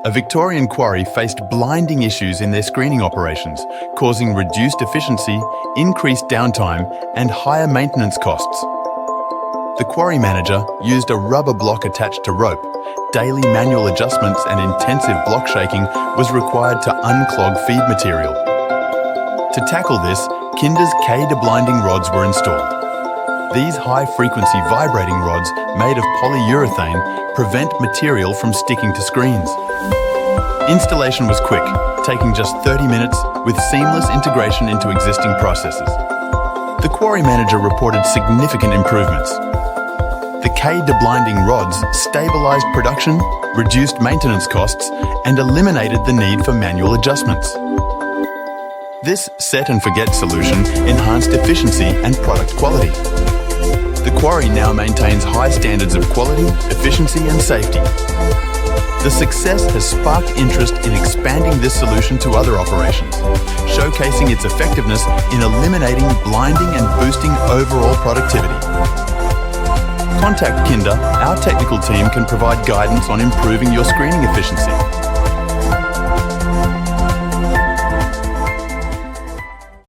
A Victorian quarry faced blinding issues in their screening operations, causing reduced efficiency, increased downtime, and higher maintenance costs. The Quarry Manager used a rubber block attached to rope. Daily manual adjustments and intensive block shaking was required to unclog feed material. To tackle this, Kinder's K-Deblinding rods were installed. These high-frequency vibrating rods, made of polyurethane, prevent material from sticking to screens. Installation was quick, taking just 30 minutes with seamless integration into existing processes. The Quarry Manager reported significant improvements. The K-Deblinding rods stabilised production, reduced maintenance costs, and eliminated the need for manual adjustments. This set-and-forget solution enhanced efficiency and product quality. The quarry now maintains high standards of quality, efficiency and safety. The success has sparked interest in expanding this solution to other operations, showcasing its effectiveness in eliminating blinding and boosting overall productivity. Contact Kinder, our technical team can provide guidance on improving your screening efficiency.